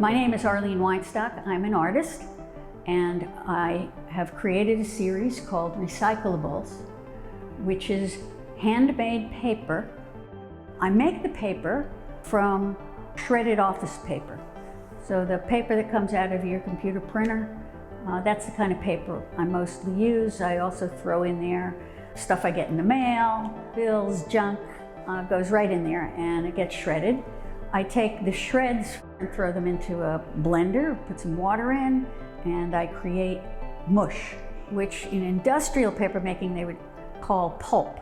My name is Arlene Weinstock. I'm an artist, and I have created a series called Recyclables, which is handmade paper. I make the paper from shredded office paper. So the paper that comes out of your computer printer, that's the kind of paper I mostly use. I also throw in there stuff I get in the mail, bills, junk, goes right in there and it gets shredded. I take the shreds and throw them into a blender, put some water in, and I create mush, which in industrial paper making they would call pulp.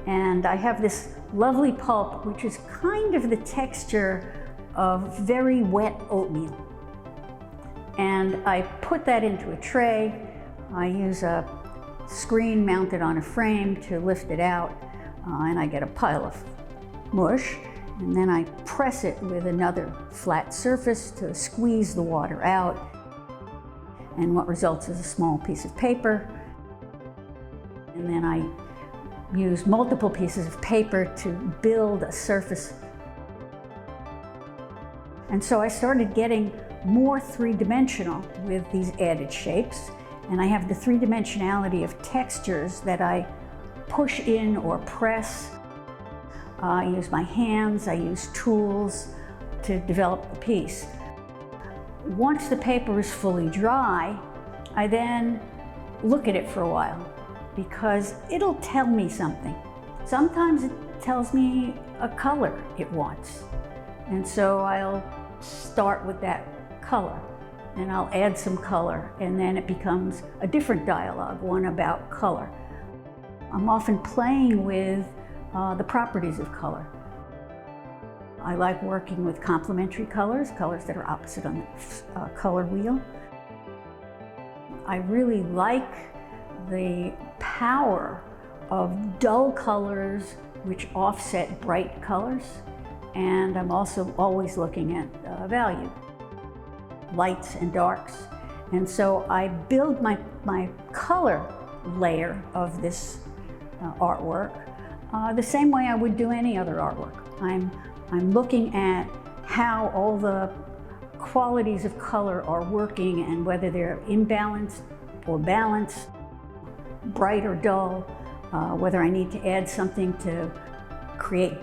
And I have this lovely pulp, which is kind of the texture of very wet oatmeal. And I put that into a tray. I use a screen mounted on a frame to lift it out, and I get a pile of mush. And then I press it with another flat surface to squeeze the water out. And what results is a small piece of paper. And then I use multiple pieces of paper to build a surface. And so I started getting more three-dimensional with these added shapes. And I have the three-dimensionality of textures that I push in or press. I use my hands, I use tools to develop the piece. Once the paper is fully dry, I then look at it for a while because it'll tell me something. Sometimes it tells me a color it wants. And so I'll start with that color and I'll add some color, and then it becomes a different dialogue, one about color. I'm often playing with the properties of color. I like working with complementary colors, colors that are opposite on the color wheel. I really like the power of dull colors which offset bright colors, and I'm also always looking at value, lights and darks. And so I build my color layer of this artwork the same way I would do any other artwork. I'm looking at how all the qualities of color are working and whether they're imbalanced or balanced, bright or dull, whether I need to add something to create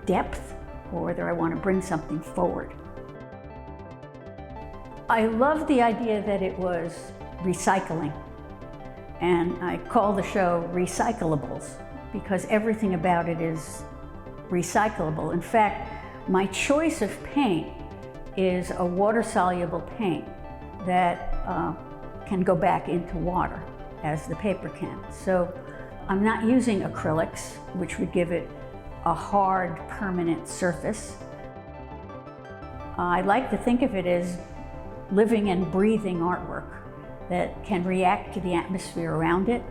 depth or whether I want to bring something forward. I love the idea that it was recycling, and I call the show Recyclables because everything about it is recyclable. In fact, my choice of paint is a water-soluble paint that can go back into water as the paper can. So I'm not using acrylics, which would give it a hard, permanent surface. I like to think of it as living and breathing artwork that can react to the atmosphere around it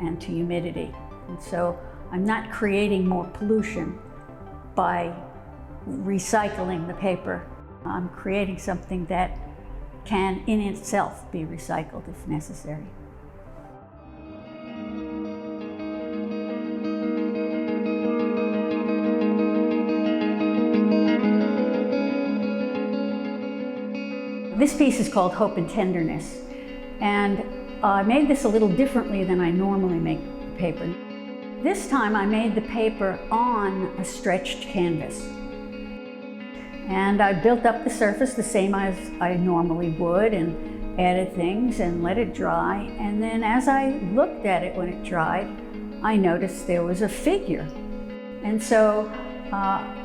and to humidity. And so I'm not creating more pollution by recycling the paper. I'm creating something that can in itself be recycled if necessary. This piece is called Hope and Tenderness, and I made this a little differently than I normally make the paper. This time I made the paper on a stretched canvas. And I built up the surface the same as I normally would and added things and let it dry. And then as I looked at it when it dried, I noticed there was a figure. And so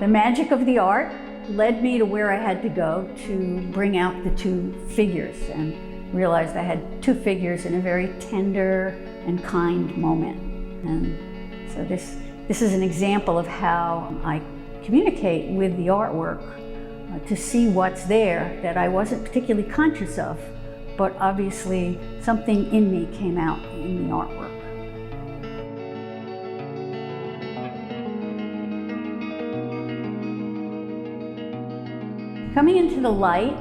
the magic of the art led me to where I had to go to bring out the two figures, and realized I had two figures in a very tender and kind moment. And so this is an example of how I communicate with the artwork to see what's there that I wasn't particularly conscious of, but obviously something in me came out in the artwork. Coming into the light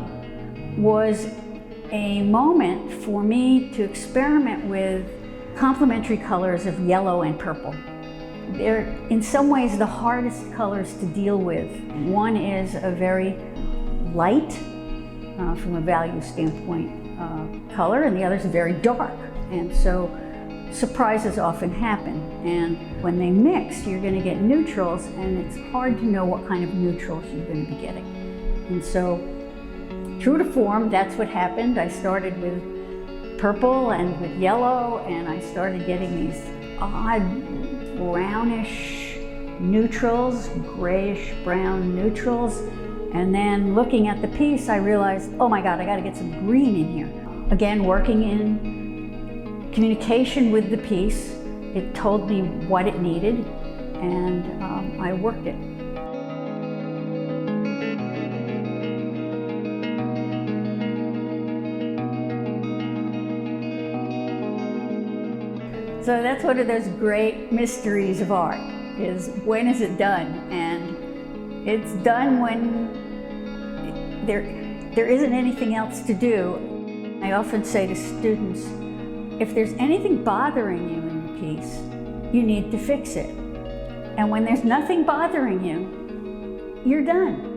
was a moment for me to experiment with complementary colors of yellow and purple. They're in some ways the hardest colors to deal with. One is a very light from a value standpoint color, and the other's very dark. And so surprises often happen. And when they mix, you're going to get neutrals, and it's hard to know what kind of neutrals you're going to be getting. And so, true to form, that's what happened. I started with purple and with yellow, and I started getting these odd brownish neutrals, grayish brown neutrals. And then looking at the piece, I realized, oh my God, I got to get some green in here. Again, working in communication with the piece, it told me what it needed, and I worked it. So that's one of those great mysteries of art, is when is it done? And it's done when there isn't anything else to do. I often say to students, if there's anything bothering you in the piece, you need to fix it. And when there's nothing bothering you, you're done.